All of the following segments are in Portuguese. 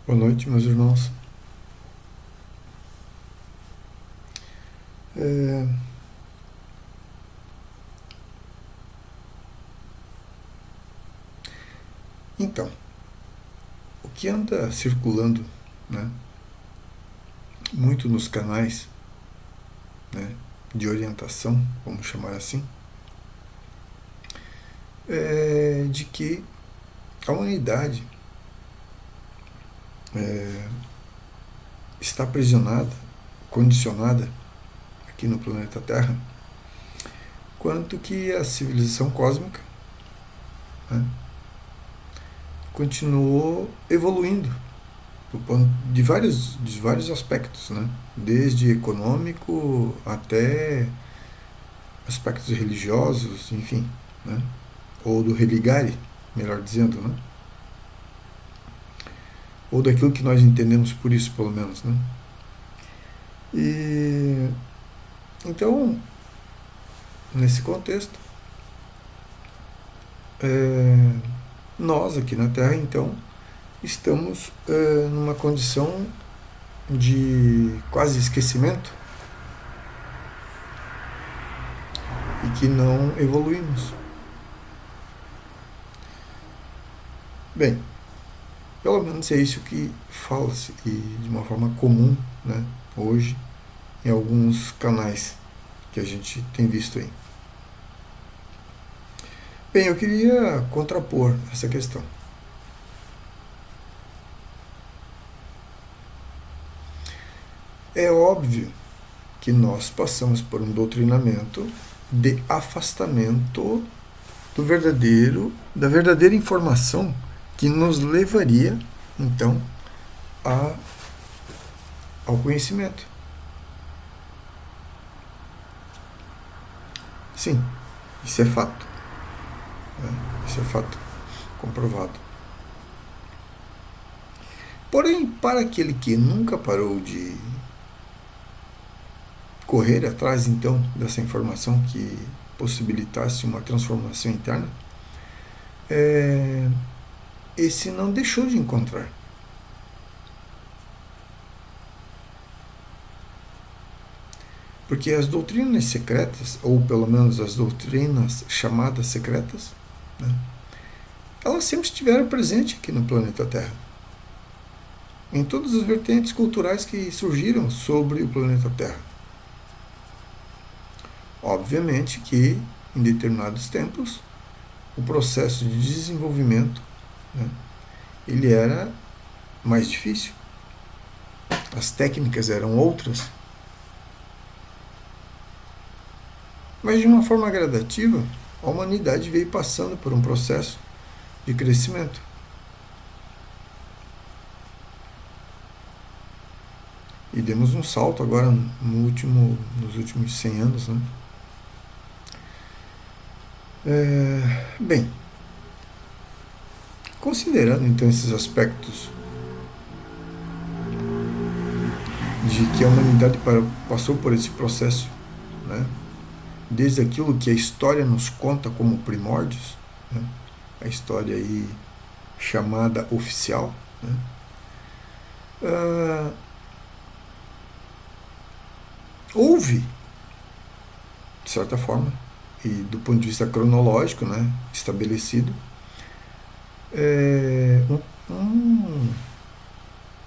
Boa noite, meus irmãos. É, então, o que anda circulando, né, muito nos canais, né, de orientação, vamos chamar assim, é de que a humanidade está aprisionada, condicionada aqui no planeta Terra, quanto que a civilização cósmica, né, continuou evoluindo de vários aspectos, né? Desde econômico até aspectos religiosos, enfim, né? Ou do religare, melhor dizendo, né? Ou daquilo que nós entendemos por isso, pelo menos, né? E então, nesse contexto, é, nós aqui na Terra, então, estamos numa condição de quase esquecimento e que não evoluímos. Bem, pelo menos é isso que fala-se e de uma forma comum, né, hoje em alguns canais que a gente tem visto aí. Bem, eu queria contrapor essa questão. É óbvio que nós passamos por um doutrinamento de afastamento da verdadeira informação que nos levaria, então, a, ao conhecimento. Sim, isso é fato. Né? Isso é fato comprovado. Porém, para aquele que nunca parou de correr atrás, então, dessa informação que possibilitasse uma transformação interna, esse não deixou de encontrar. Porque as doutrinas secretas, ou pelo menos as doutrinas chamadas secretas, né, elas sempre estiveram presentes aqui no planeta Terra. Em todas as vertentes culturais que surgiram sobre o planeta Terra. Obviamente que, em determinados tempos, o processo de desenvolvimento, né, ele era mais difícil. As técnicas eram outras. Mas de uma forma gradativa, a humanidade veio passando por um processo de crescimento. E demos um salto agora nos últimos 100 anos. Né? Bem, considerando então esses aspectos de que a humanidade passou por esse processo, né? Desde aquilo que a história nos conta como primórdios, né? A história aí chamada oficial, né? Houve, de certa forma, e do ponto de vista cronológico, né, estabelecido, um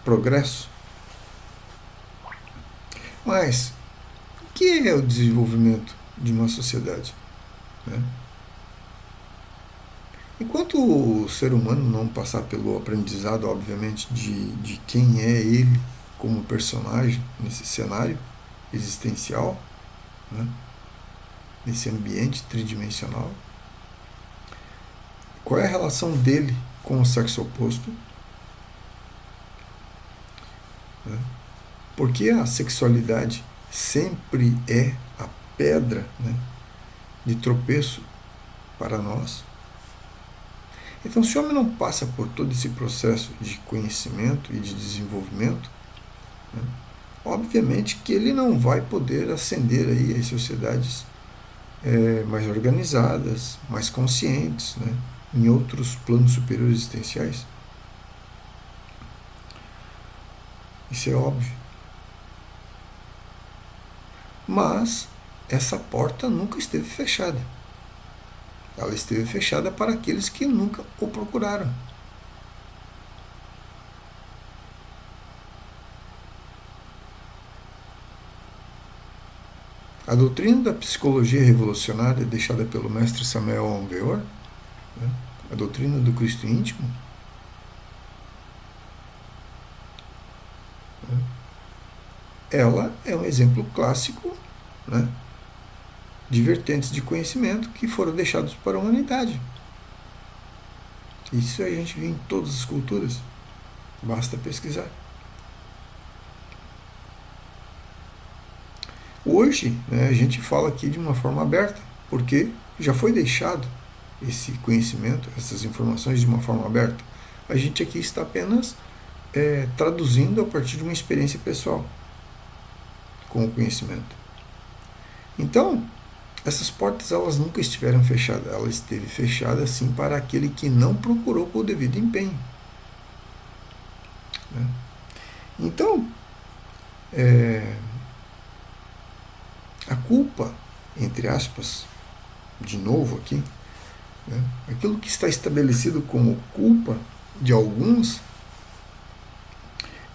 progresso. Mas o que é o desenvolvimento de uma sociedade? Né? Enquanto o ser humano não passar pelo aprendizado, obviamente, de quem é ele como personagem nesse cenário existencial, né? Nesse ambiente tridimensional, qual é a relação dele com o sexo oposto? Né? Porque a sexualidade sempre é a pedra, né, de tropeço para nós. Então, se o homem não passa por todo esse processo de conhecimento e de desenvolvimento, né, obviamente que ele não vai poder ascender aí às sociedades mais organizadas, mais conscientes, né, em outros planos superiores existenciais. Isso é óbvio. Mas essa porta nunca esteve fechada. Ela esteve fechada para aqueles que nunca o procuraram. A doutrina da psicologia revolucionária deixada pelo mestre Samuel Aunveor, né, a doutrina do Cristo íntimo, né, ela é um exemplo clássico, né, de vertentes de conhecimento que foram deixados para a humanidade. Isso a gente vê em todas as culturas. Basta pesquisar. Hoje, né, a gente fala aqui de uma forma aberta, porque já foi deixado esse conhecimento, essas informações de uma forma aberta. A gente aqui está apenas traduzindo a partir de uma experiência pessoal com o conhecimento. Então, essas portas elas nunca estiveram fechadas. Ela esteve fechada sim para aquele que não procurou com o devido empenho. Né? Então, a culpa, entre aspas, de novo aqui, né? Aquilo que está estabelecido como culpa de alguns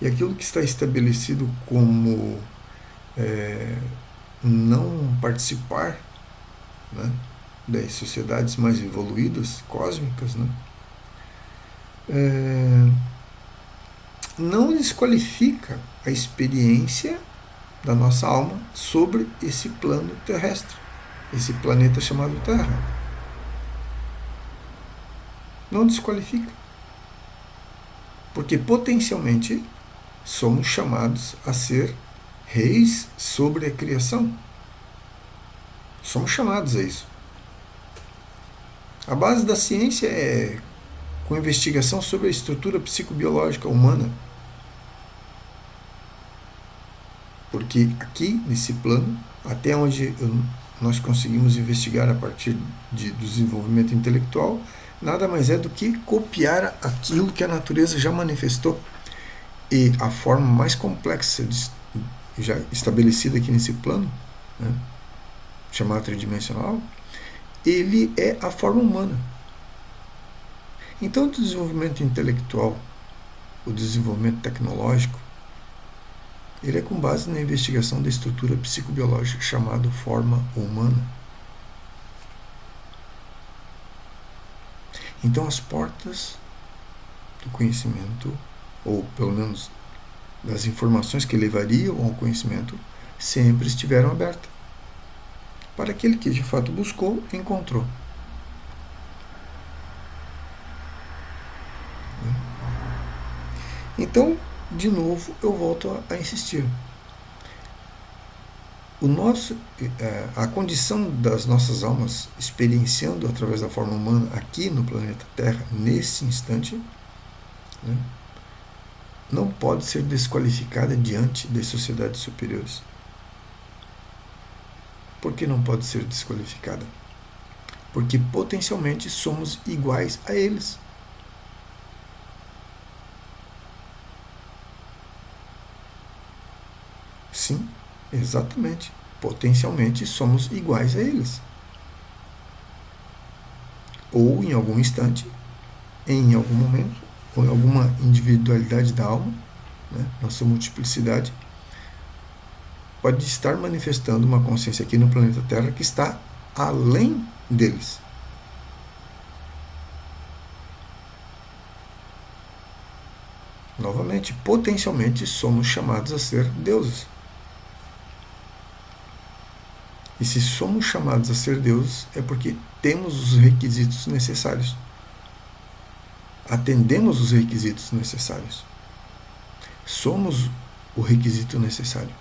e aquilo que está estabelecido como não participar, né, das sociedades mais evoluídas, cósmicas, né, não desqualifica a experiência da nossa alma sobre esse plano terrestre, esse planeta chamado Terra. Não desqualifica. Porque potencialmente somos chamados a ser reis sobre a criação. Somos chamados a isso. A base da ciência é com investigação sobre a estrutura psicobiológica humana. Porque aqui, nesse plano, até onde nós conseguimos investigar a partir do desenvolvimento intelectual, nada mais é do que copiar aquilo que a natureza já manifestou. E a forma mais complexa já estabelecida aqui nesse plano, né, chamado tridimensional, ele é a forma humana. Então, o desenvolvimento intelectual, o desenvolvimento tecnológico, ele é com base na investigação da estrutura psicobiológica chamada forma humana. Então, as portas do conhecimento, ou pelo menos das informações que levariam ao conhecimento, sempre estiveram abertas para aquele que de fato buscou e encontrou. Então, de novo, eu volto a insistir. A condição das nossas almas experienciando através da forma humana aqui no planeta Terra, nesse instante, né, não pode ser desqualificada diante das sociedades superiores. Por que não pode ser desqualificada? Porque potencialmente somos iguais a eles. Sim, exatamente. Potencialmente somos iguais a eles. Ou em algum instante, em algum momento, ou em alguma individualidade da alma, né, nossa multiplicidade, pode estar manifestando uma consciência aqui no planeta Terra que está além deles. Novamente, potencialmente somos chamados a ser deuses. E se somos chamados a ser deuses, é porque temos os requisitos necessários. Atendemos os requisitos necessários. Somos o requisito necessário.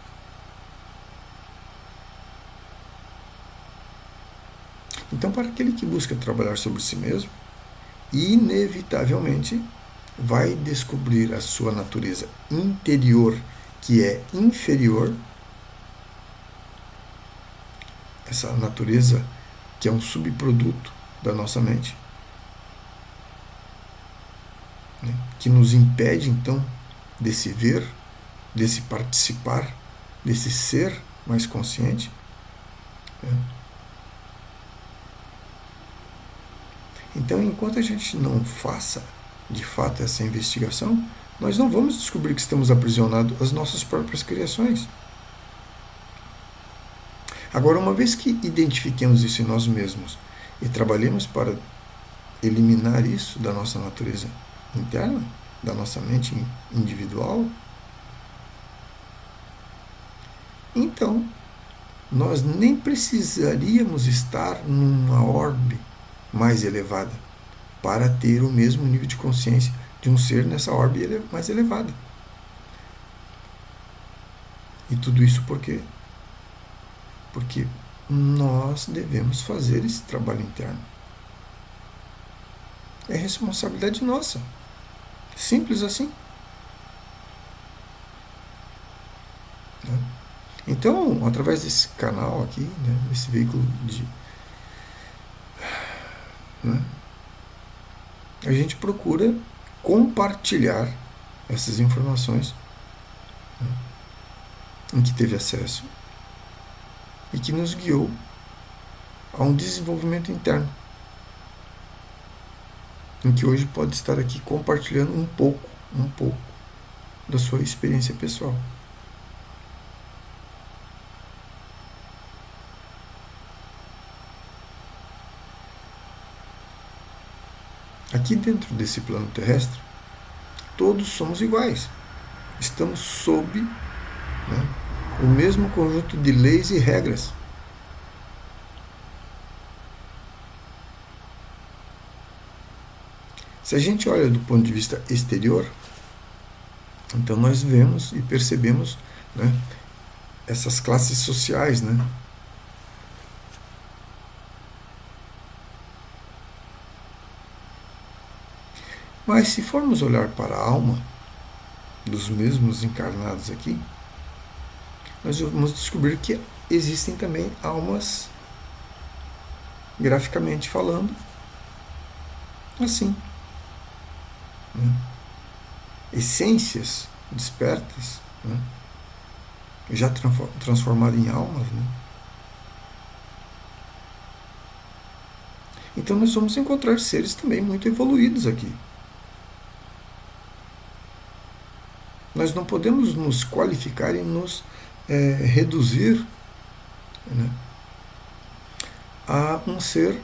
Então, para aquele que busca trabalhar sobre si mesmo, inevitavelmente vai descobrir a sua natureza interior, que é inferior, essa natureza que é um subproduto da nossa mente, né, que nos impede então de se ver desse participar, desse ser mais consciente. Então, enquanto a gente não faça de fato essa investigação, nós não vamos descobrir que estamos aprisionados às nossas próprias criações. Agora, uma vez que identifiquemos isso em nós mesmos e trabalhemos para eliminar isso da nossa natureza interna, da nossa mente individual, então nós nem precisaríamos estar numa orbe mais elevada para ter o mesmo nível de consciência de um ser nessa orbe mais elevada. E tudo isso por quê? Porque nós devemos fazer esse trabalho interno. É responsabilidade nossa. Simples assim. Então, através desse canal aqui, desse veículo a gente procura compartilhar essas informações em que teve acesso e que nos guiou a um desenvolvimento interno, em que hoje pode estar aqui compartilhando um pouco da sua experiência pessoal. Aqui dentro desse plano terrestre, todos somos iguais. Estamos sob o mesmo conjunto de leis e regras. Se a gente olha do ponto de vista exterior, então nós vemos e percebemos essas classes sociais, Mas se formos olhar para a alma dos mesmos encarnados aqui, nós vamos descobrir que existem também almas, graficamente falando, assim. Essências despertas, já transformadas em almas. Então nós vamos encontrar seres também muito evoluídos aqui. Nós não podemos nos qualificar e nos reduzir a um ser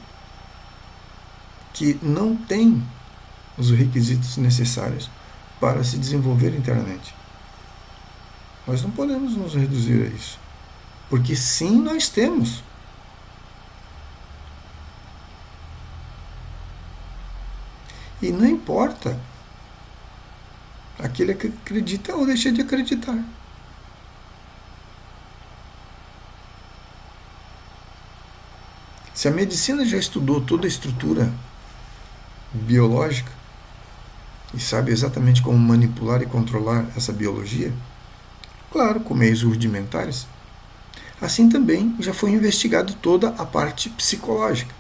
que não tem os requisitos necessários para se desenvolver internamente. Nós não podemos nos reduzir a isso. Porque sim, nós temos. E não importa aquele que acredita ou deixa de acreditar. Se a medicina já estudou toda a estrutura biológica e sabe exatamente como manipular e controlar essa biologia, claro, com meios rudimentares, assim também já foi investigado toda a parte psicológica,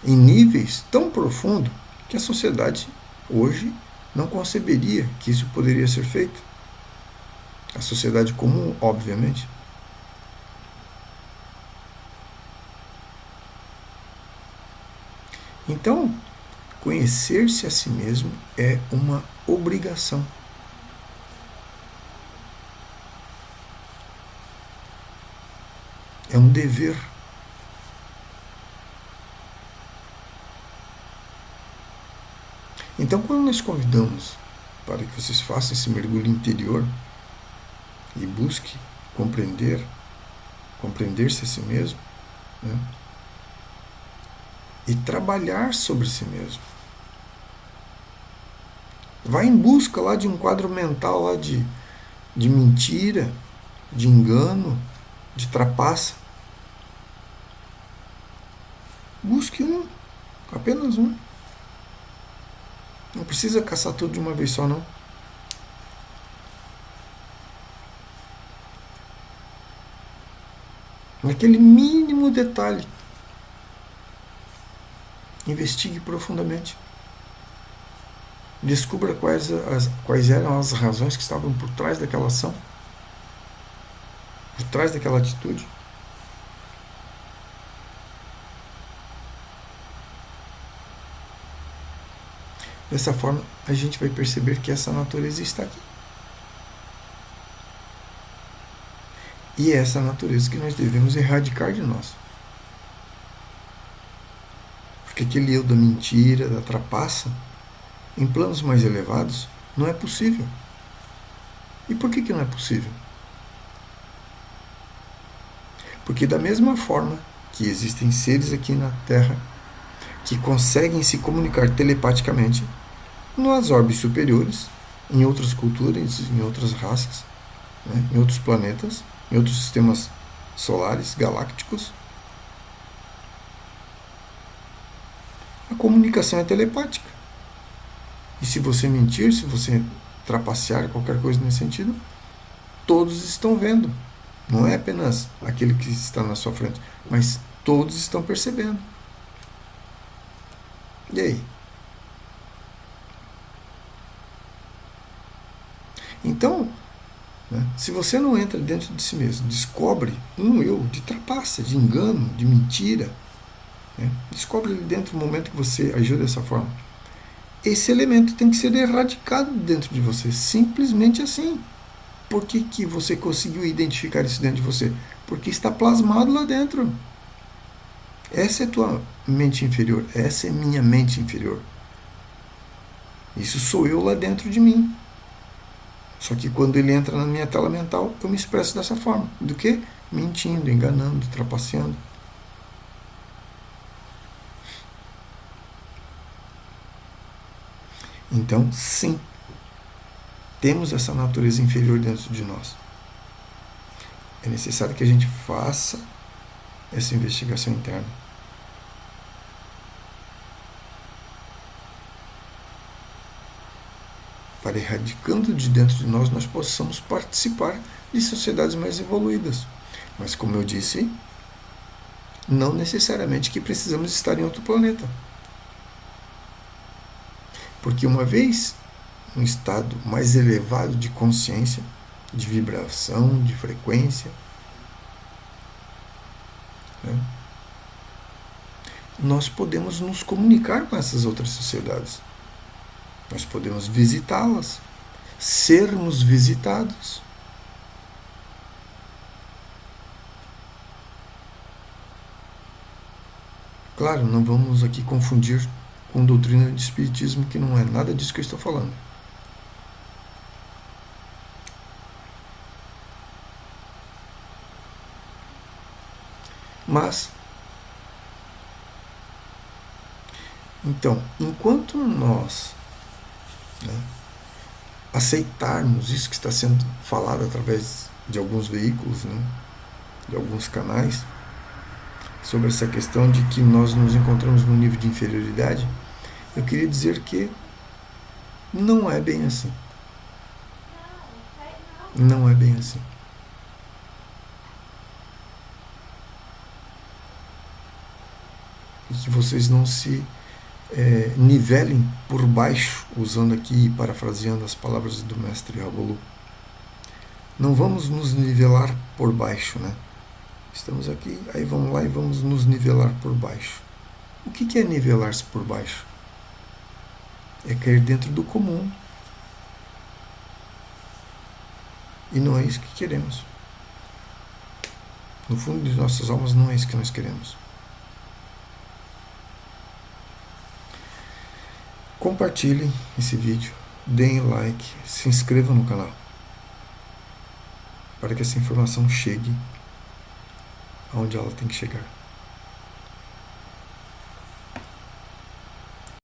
em níveis tão profundos que a sociedade hoje não conceberia que isso poderia ser feito. A sociedade comum, obviamente. Então, conhecer-se a si mesmo é uma obrigação. É um dever. Então, quando nós convidamos para que vocês façam esse mergulho interior e busque compreender-se a si mesmo, e trabalhar sobre si mesmo. Vai em busca lá de um quadro mental lá de mentira, de engano, de trapaça. Busque um, apenas um. Não precisa caçar tudo de uma vez só, não. Naquele mínimo detalhe. Investigue profundamente. Descubra quais eram as razões que estavam por trás daquela ação, por trás daquela atitude. Dessa forma, a gente vai perceber que essa natureza está aqui. E é essa natureza que nós devemos erradicar de nós. Porque aquele eu da mentira, da trapaça, em planos mais elevados, não é possível. E por que não é possível? Porque da mesma forma que existem seres aqui na Terra que conseguem se comunicar telepaticamente, nas orbes superiores, em outras culturas, em outras raças, né, em outros planetas, em outros sistemas solares, galácticos, a comunicação é telepática. E se você mentir, se você trapacear, qualquer coisa nesse sentido, todos estão vendo. Não é apenas aquele que está na sua frente, mas todos estão percebendo. E aí? Então, né, se você não entra dentro de si mesmo, descobre um eu de trapaça, de engano, de mentira, né, descobre ele dentro do momento que você agiu dessa forma. Esse elemento tem que ser erradicado dentro de você, simplesmente assim. Por que você conseguiu identificar isso dentro de você? Porque está plasmado lá dentro. Essa é a tua mente inferior, essa é minha mente inferior. Isso sou eu lá dentro de mim. Só que quando ele entra na minha tela mental, eu me expresso dessa forma. Do que? Mentindo, enganando, trapaceando. Então, sim, temos essa natureza inferior dentro de nós. É necessário que a gente faça essa investigação interna. Para erradicando de dentro de nós, nós possamos participar de sociedades mais evoluídas. Mas, como eu disse, não necessariamente que precisamos estar em outro planeta. Porque uma vez um estado mais elevado de consciência, de vibração, de frequência, né, nós podemos nos comunicar com essas outras sociedades. Nós podemos visitá-las, sermos visitados. Claro, não vamos aqui confundir com doutrina de espiritismo, que não é nada disso que eu estou falando. Mas, então, enquanto nós, né, aceitarmos isso que está sendo falado através de alguns veículos, né, de alguns canais, sobre essa questão de que nós nos encontramos num nível de inferioridade, eu queria dizer que não é bem assim. Não é bem assim. E que vocês não se nivelem por baixo, usando aqui, parafraseando as palavras do mestre Rabolu. Não vamos nos nivelar por baixo, né? Estamos aqui, aí vamos lá e vamos nos nivelar por baixo. O que é nivelar-se por baixo? É cair dentro do comum. E não é isso que queremos. No fundo de nossas almas, não é isso que nós queremos. Compartilhem esse vídeo, deem like, se inscrevam no canal, para que essa informação chegue aonde ela tem que chegar.